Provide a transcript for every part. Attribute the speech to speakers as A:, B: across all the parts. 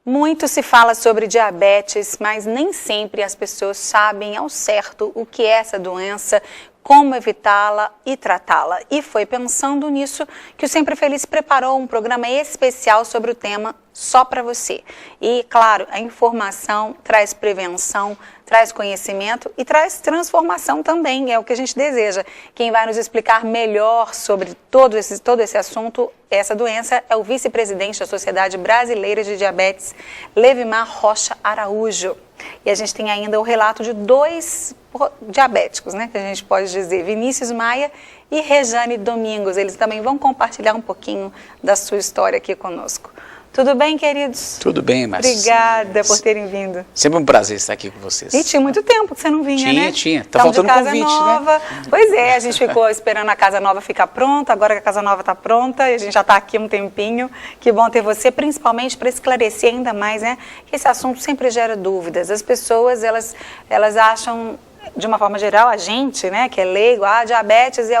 A: Muito se fala sobre diabetes, mas nem sempre as pessoas sabem ao certo o que é essa doença, como evitá-la e tratá-la. E foi pensando nisso que o Sempre Feliz preparou um programa especial sobre o tema só para você. E, claro, a informação traz prevenção, traz conhecimento e traz transformação também, é o que a gente deseja. Quem vai nos explicar melhor sobre todo esse assunto, essa doença, é o vice-presidente da Sociedade Brasileira de Diabetes, Levimar Rocha Araújo. E a gente tem ainda o relato de dois diabéticos, né, que a gente pode dizer, Vinícius Maia e Rejane Domingos. Eles também vão compartilhar um pouquinho da sua história aqui conosco. Tudo bem, queridos?
B: Tudo bem, Márcia.
A: Obrigada por terem vindo.
B: Sempre um prazer estar aqui com vocês.
A: E tinha muito tempo que você não vinha, né?
B: Tinha. Tá faltando convite,
A: nova,
B: né?
A: Pois é, a gente ficou esperando a casa nova ficar pronta, agora que a casa nova está pronta, e a gente já está aqui há um tempinho. Que bom ter você, principalmente para esclarecer ainda mais, né? Que esse assunto sempre gera dúvidas. As pessoas, elas acham, de uma forma geral, a gente, né, que é leigo, diabetes é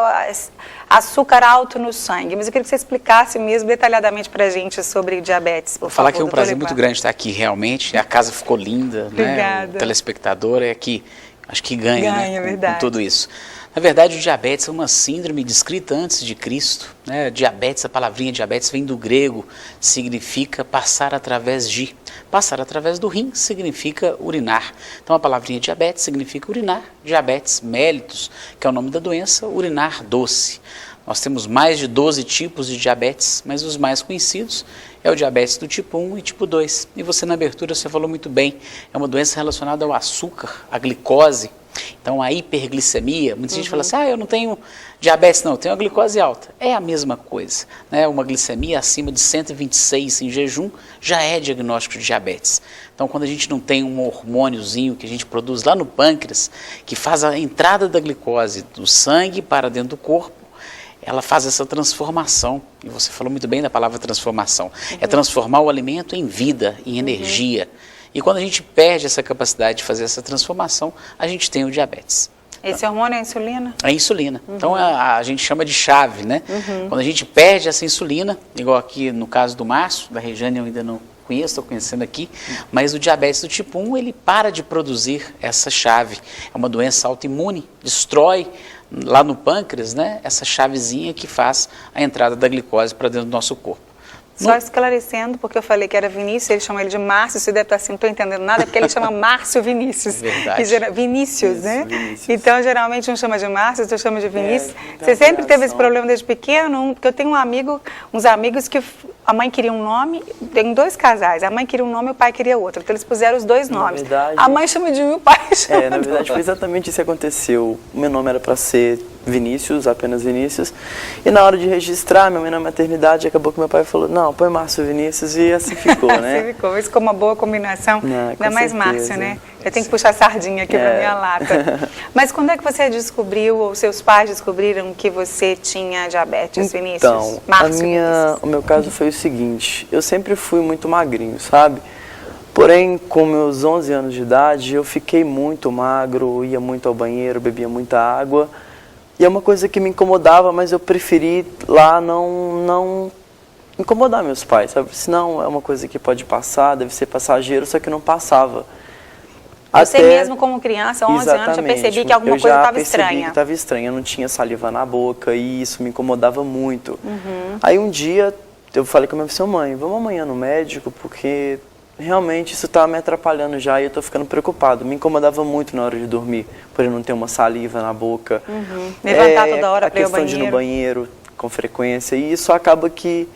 A: açúcar alto no sangue. Mas eu queria que você explicasse mesmo detalhadamente para a gente sobre diabetes, por favor.
B: Falar que é um prazer muito grande estar aqui, realmente. A casa ficou linda,
A: Obrigada.
B: Né? O telespectador é que, acho que ganha, né?
A: Verdade.
B: Com tudo isso. Na verdade, o diabetes é uma síndrome descrita antes de Cristo, né? Diabetes, a palavrinha diabetes vem do grego, significa passar através de. Passar através do rim significa urinar. Então, a palavrinha diabetes significa urinar, diabetes mellitus, que é o nome da doença, urinar doce. Nós temos mais de 12 tipos de diabetes, mas os mais conhecidos é o diabetes do tipo 1 e tipo 2. E você, na abertura, você falou muito bem, é uma doença relacionada ao açúcar, à glicose. Então, a hiperglicemia, muita gente fala assim, eu não tenho diabetes não, eu tenho a glicose alta. É a mesma coisa, né? Uma glicemia acima de 126 em jejum já é diagnóstico de diabetes. Então, quando a gente não tem um hormôniozinho que a gente produz lá no pâncreas, que faz a entrada da glicose do sangue para dentro do corpo, ela faz essa transformação, e você falou muito bem da palavra transformação, é transformar o alimento em vida, em energia. E quando a gente perde essa capacidade de fazer essa transformação, a gente tem o diabetes.
A: Esse hormônio é a insulina?
B: É a insulina. Então a gente chama de chave, né? Quando a gente perde essa insulina, igual aqui no caso do Márcio, da Rejane eu ainda não conheço, estou conhecendo aqui, mas o diabetes do tipo 1, ele para de produzir essa chave. É uma doença autoimune, destrói lá no pâncreas, né, essa chavezinha que faz a entrada da glicose para dentro do nosso corpo.
A: Só esclarecendo, porque eu falei que era Vinícius, ele chama ele de Márcio, você deve estar assim, não estou entendendo nada, é porque ele chama Márcio Vinícius.
B: Verdade.
A: Vinícius, né?
C: Vinícius.
A: Então, geralmente, um chama de Márcio, outro chama de Vinícius. Você sempre teve esse problema desde pequeno? Porque eu tenho uns amigos que a mãe queria um nome, tem dois casais, a mãe queria um nome e o pai queria outro, então eles puseram os dois nomes.
C: Verdade,
A: a mãe chama de um e o pai chama
C: na verdade, foi exatamente isso que aconteceu. O meu nome era para ser Vinícius, apenas Vinícius, e na hora de registrar minha mãe na maternidade, acabou que meu pai falou, não, põe Márcio Vinícius, e assim ficou, né?
A: Assim ficou, isso ficou uma boa combinação, ainda mais Márcio, né? Eu tenho que puxar a sardinha aqui pra minha lata. Mas quando é que você descobriu, ou seus pais descobriram que você tinha diabetes, Vinícius?
C: Então,
A: Márcio
C: o meu caso foi o seguinte, eu sempre fui muito magrinho, sabe? Porém, com meus 11 anos de idade, eu fiquei muito magro, ia muito ao banheiro, bebia muita água. E é uma coisa que me incomodava, mas eu preferi lá não incomodar meus pais, sabe? Senão é uma coisa que pode passar, deve ser passageiro, só que não passava.
A: Você mesmo como criança, 11 anos, já percebi que alguma coisa estava estranha.
C: Eu já percebi que estava estranha, eu não tinha saliva na boca e isso me incomodava muito. Aí um dia eu falei com a minha mãe, vamos amanhã no médico, porque realmente isso está me atrapalhando já e eu estou ficando preocupado. Me incomodava muito na hora de dormir, por eu não ter uma saliva na boca.
A: Levantar toda hora para ir ao banheiro.
C: A questão de ir no banheiro com frequência, e isso acaba que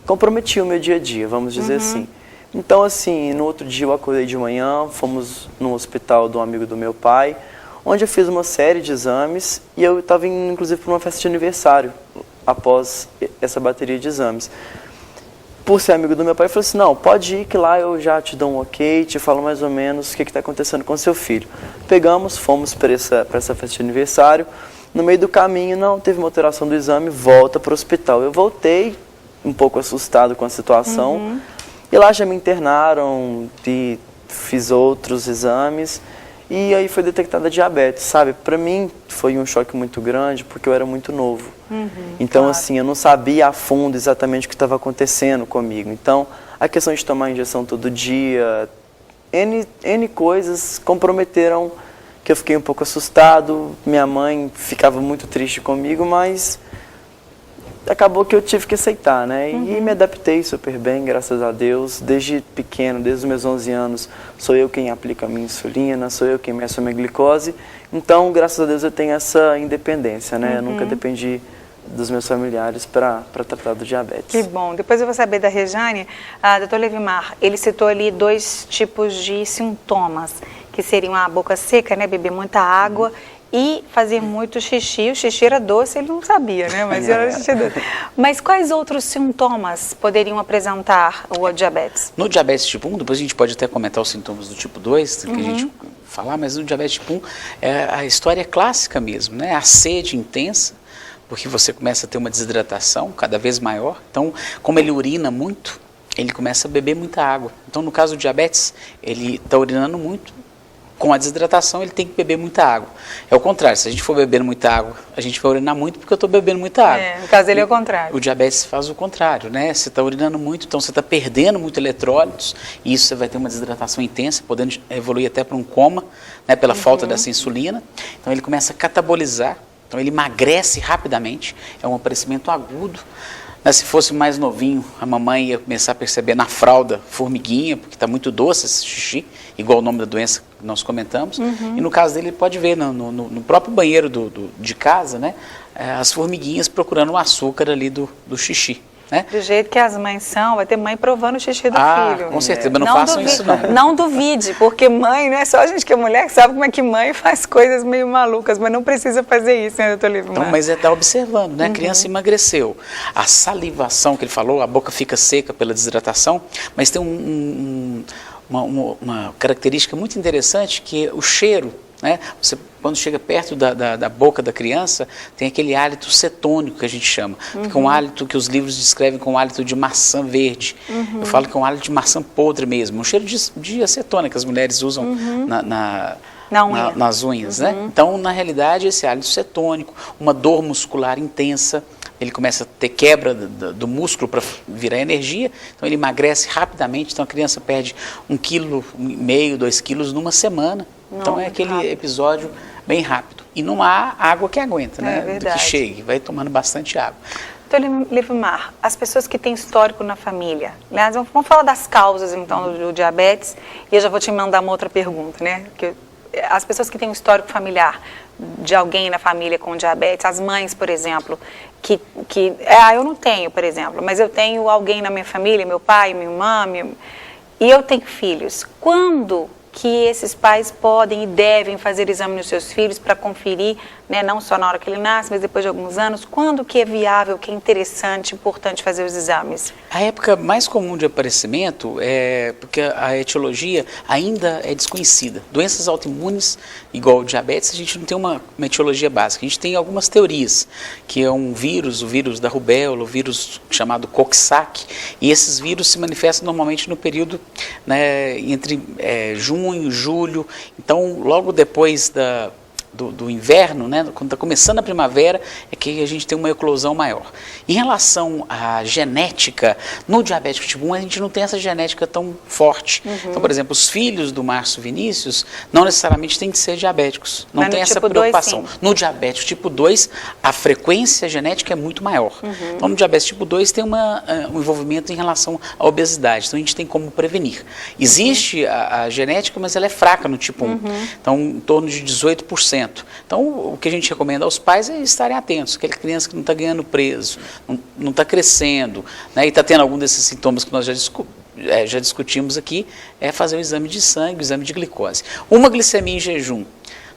C: comprometia o meu dia a dia, vamos dizer assim. Então, assim, no outro dia eu acordei de manhã, fomos no hospital de um amigo do meu pai, onde eu fiz uma série de exames e eu estava indo, inclusive, para uma festa de aniversário, após essa bateria de exames. Por ser amigo do meu pai, eu falei assim, não, pode ir que lá eu já te dou um ok, te falo mais ou menos o que está acontecendo com seu filho. Pegamos, fomos para essa festa de aniversário, no meio do caminho, não, teve uma alteração do exame, volta para o hospital. Eu voltei um pouco assustado com a situação, e lá já me internaram e fiz outros exames, e aí foi detectada diabetes, sabe? Para mim foi um choque muito grande, porque eu era muito novo. Então, assim, eu não sabia a fundo exatamente o que estava acontecendo comigo. Então, a questão de tomar injeção todo dia, N coisas comprometeram que eu fiquei um pouco assustado, minha mãe ficava muito triste comigo, mas acabou que eu tive que aceitar, né? E me adaptei super bem, graças a Deus. Desde pequeno, desde os meus 11 anos, sou eu quem aplica a minha insulina, sou eu quem meço a minha glicose. Então, graças a Deus, eu tenho essa independência, né? Eu nunca dependi dos meus familiares para tratar do diabetes.
A: Que bom. Depois eu vou saber da Rejane. Doutor Levimar, ele citou ali 2 tipos de sintomas, que seriam a boca seca, né? Beber muita água e fazer muito xixi. O xixi era doce, ele não sabia, né? Mas era xixi doce. Mas quais outros sintomas poderiam apresentar o diabetes?
B: No diabetes tipo 1, depois a gente pode até comentar os sintomas do tipo 2, que a gente falar, mas no diabetes tipo 1, a história é clássica mesmo, né? A sede intensa, porque você começa a ter uma desidratação cada vez maior. Então, como ele urina muito, ele começa a beber muita água. Então, no caso do diabetes, ele está urinando muito. Com a desidratação, ele tem que beber muita água. É o contrário, se a gente for bebendo muita água, a gente vai urinar muito porque eu estou bebendo muita água.
A: No caso dele é o contrário.
B: O diabetes faz o contrário, né? Você está urinando muito, então você está perdendo muito eletrólitos, e isso você vai ter uma desidratação intensa, podendo evoluir até para um coma, né, pela falta dessa insulina. Então ele começa a catabolizar, então ele emagrece rapidamente, é um aparecimento agudo. Mas se fosse mais novinho, a mamãe ia começar a perceber na fralda formiguinha, porque está muito doce esse xixi, igual o nome da doença que nós comentamos. E no caso dele, ele pode ver no próprio banheiro de casa, né, as formiguinhas procurando o açúcar ali do xixi. Né?
A: Do jeito que as mães são, vai ter mãe provando o xixi do filho.
B: Com certeza, mas não façam isso não.
A: Não duvide, porque mãe, não é só a gente que é mulher que sabe como é que mãe faz coisas meio malucas, mas não precisa fazer isso, né, doutor Levimar?
B: Então, mas está observando, né? A criança emagreceu. A salivação que ele falou, a boca fica seca pela desidratação, mas tem uma característica muito interessante, que é o cheiro. Né? Você, quando chega perto da boca da criança, tem aquele hálito cetônico que a gente chama. Fica um hálito que os livros descrevem como hálito de maçã verde. Eu falo que é um hálito de maçã podre mesmo. Um cheiro de acetona que as mulheres usam nas unhas. Né? Então, na realidade, esse hálito cetônico, uma dor muscular intensa, ele começa a ter quebra do músculo para virar energia, então ele emagrece rapidamente, então a criança perde 1,5 kg, 2 quilos numa semana. Então é aquele episódio bem rápido. E não há água que aguenta, né? Do que chegue, vai tomando bastante água.
A: Doutor Levimar, as pessoas que têm histórico na família, aliás, vamos falar das causas então do diabetes, e eu já vou te mandar uma outra pergunta, né? Que as pessoas que têm um histórico familiar de alguém na família com diabetes, as mães, por exemplo, eu não tenho, por exemplo, mas eu tenho alguém na minha família, meu pai, minha irmã, e eu tenho filhos. Quando que esses pais podem e devem fazer exame nos seus filhos para conferir, né, não só na hora que ele nasce, mas depois de alguns anos, quando que é viável, que é interessante, importante fazer os exames?
B: A época mais comum de aparecimento é porque a etiologia ainda é desconhecida. Doenças autoimunes, igual o diabetes, a gente não tem uma etiologia básica. A gente tem algumas teorias, que é um vírus, o vírus da rubéola, o vírus chamado Coxsackie, e esses vírus se manifestam normalmente no período, né, entre junho, julho. Então, logo depois do inverno, né, quando está começando a primavera, é que a gente tem uma eclosão maior. Em relação à genética, no diabético tipo 1, a gente não tem essa genética tão forte. Então, por exemplo, os filhos do Márcio Vinícius não necessariamente têm de ser diabéticos. Não tem essa preocupação. No diabético tipo 2, a frequência genética é muito maior. Então, no diabetes tipo 2, tem um envolvimento em relação à obesidade. Então, a gente tem como prevenir. Existe a genética, mas ela é fraca no tipo 1. Então, em torno de 18%. Então, o que a gente recomenda aos pais é estarem atentos. Aquela criança que não está ganhando peso, não está crescendo, né, e está tendo algum desses sintomas que nós já discutimos aqui, é fazer o exame de sangue, o exame de glicose. Uma glicemia em jejum,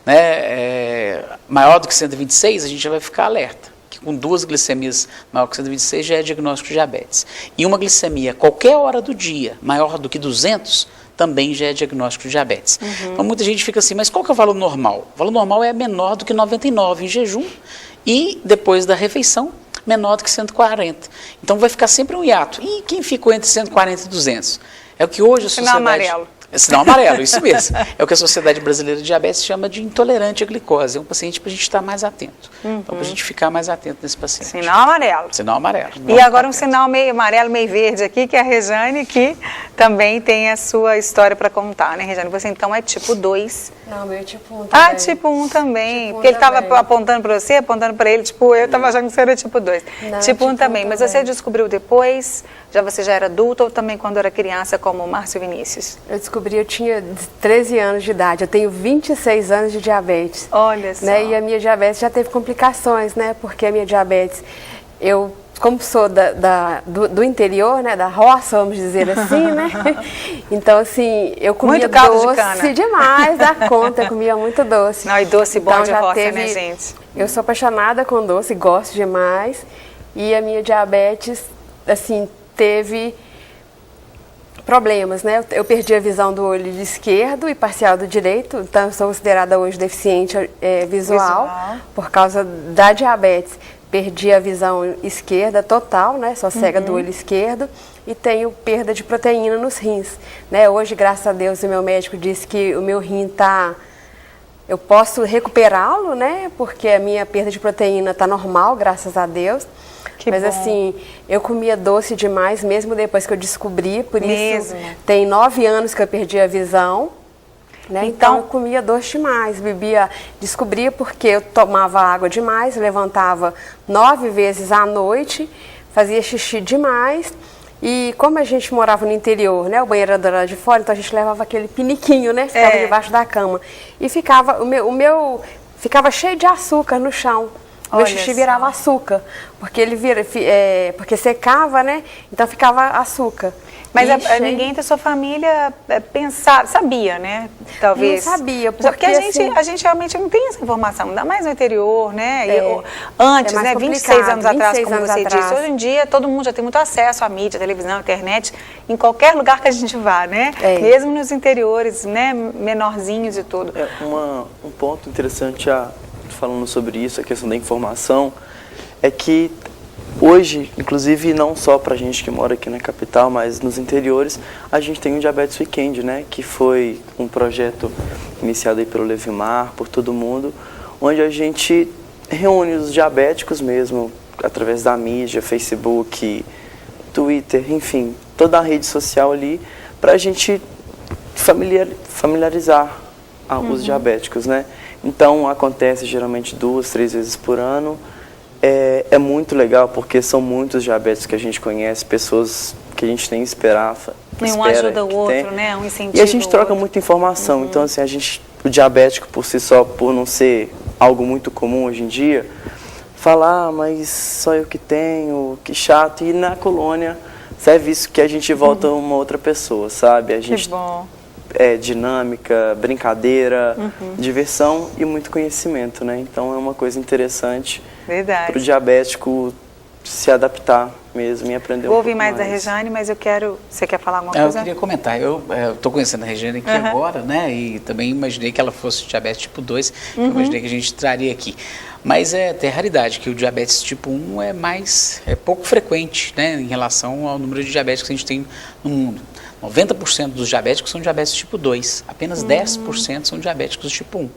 B: né, maior do que 126, a gente já vai ficar alerta. Que com 2 glicemias maior que 126 já é diagnóstico de diabetes. E uma glicemia qualquer hora do dia maior do que 200, também já é diagnóstico de diabetes. Então muita gente fica assim, mas qual que é o valor normal? O valor normal é menor do que 99 em jejum e depois da refeição, menor do que 140. Então vai ficar sempre um hiato. E quem ficou entre 140 e 200? É o que hoje a sociedade... É sinal amarelo, isso mesmo. É o que a Sociedade Brasileira de Diabetes chama de intolerante à glicose. É um paciente para a gente estar mais atento. Então, para a gente ficar mais atento nesse paciente.
A: Sinal amarelo.
B: Sinal amarelo.
A: E agora um sinal meio amarelo, meio verde aqui, que é a Rejane, que também tem a sua história para contar, né, Rejane? Você então é tipo 2.
D: Não, meu é tipo 1 também.
A: Ah, tipo 1 também.
D: Tipo 1
A: Porque ele estava
D: também.
A: apontando para você, apontando para ele, tipo, eu estava achando que você era tipo 2.
D: Não,
A: Tipo 1
D: tipo
A: também.
D: 1
A: Mas
D: também.
A: você descobriu depois, você já era adulta ou também quando era criança, como o Márcio Vinícius?
D: Eu descobri, eu tinha 13 anos de idade, eu tenho 26 anos de diabetes.
A: Olha só.
D: Né? E a minha diabetes já teve complicações, né? Porque a minha diabetes, eu, como sou do interior, né? Da roça, vamos dizer assim, né? Então, assim, eu comia
A: Muito caldo de
D: doce
A: cana.
D: demais da conta, eu comia muito doce.
A: Não, e doce bom
D: Então,
A: de
D: já
A: roça,
D: teve-
A: né, gente?
D: Eu sou apaixonada com doce, gosto demais. E a minha diabetes, assim, teve problemas, né? Eu perdi a visão do olho esquerdo e parcial do direito, então eu sou considerada hoje deficiente visual por causa da diabetes. Perdi a visão esquerda total, né? Sou cega do olho esquerdo e tenho perda de proteína nos rins, né? Hoje, graças a Deus, o meu médico disse que o meu rim eu posso recuperá-lo, né? Porque a minha perda de proteína está normal, graças a Deus.
A: Que
D: Mas
A: bom.
D: assim, eu comia doce demais, mesmo depois que eu descobri, por isso
A: Mesmo?
D: tem 9 anos que eu perdi a visão, né? Então
A: Então-
D: eu comia doce demais, descobria porque eu tomava água demais, levantava 9 vezes à noite, fazia xixi demais. E como a gente morava no interior, né, o banheiro era do lado de fora, então a gente levava aquele piniquinho, né, ficava debaixo da cama. E ficava, o meu ficava cheio de açúcar no chão. O meu
A: Olha
D: xixi
A: só.
D: virava açúcar, porque ele porque secava, né, então ficava açúcar.
A: Mas
D: E cheio-
A: ninguém da sua família sabia, né? Talvez.
D: Não sabia,
A: porque
D: porque,
A: a gente realmente não tem essa informação, ainda mais no interior, né? Antes,
D: é mais
A: né? 26
D: complicado,
A: anos atrás,
D: 26
A: como
D: anos
A: você
D: atrás.
A: disse. Hoje em dia, todo mundo já tem muito acesso à mídia, televisão, internet, em qualquer lugar que a gente vá, né?
D: É.
A: Mesmo nos interiores, né? Menorzinhos e tudo.
C: Um ponto interessante, falando sobre isso, a questão da informação, é que hoje, inclusive não só para a gente que mora aqui na capital, mas nos interiores, a gente tem o Diabetes Weekend, né? Que foi um projeto iniciado aí pelo Levimar, por todo mundo, onde a gente reúne os diabéticos mesmo, através da mídia, Facebook, Twitter, enfim, toda a rede social ali, para a gente familiarizar os diabéticos, né? Então, acontece geralmente 2, 3 vezes por ano. É muito legal, porque são muitos diabéticos que a gente conhece, pessoas que a gente nem espera
A: Um ajuda o
C: que
A: outro,
C: tem.
A: né? Um incentivo
C: E a gente
A: o
C: troca
A: outro.
C: muita informação. Então, assim, o diabético por si só, por não ser algo muito comum hoje em dia, fala, mas só eu que tenho, que chato. E na colônia, serve isso que a gente volta uma outra pessoa, sabe? A
A: Que
C: gente
A: bom.
C: dinâmica, brincadeira, diversão e muito conhecimento, né? Então é uma coisa interessante
A: Verdade.
C: para o diabético se adaptar mesmo e aprender
A: Vou
C: um
A: ouvir
C: pouco
A: mais da Rejane, mas eu quero... Você quer falar alguma
B: Eu
A: coisa?
B: queria comentar, eu estou conhecendo a Regiane aqui agora, né, e também imaginei que ela fosse diabetes tipo 2, que eu imaginei que a gente traria aqui. Mas tem raridade, que o diabetes tipo 1 é pouco frequente, né, em relação ao número de diabéticos que a gente tem no mundo. 90% dos diabéticos são diabetes tipo 2, apenas 10% são diabéticos tipo 1.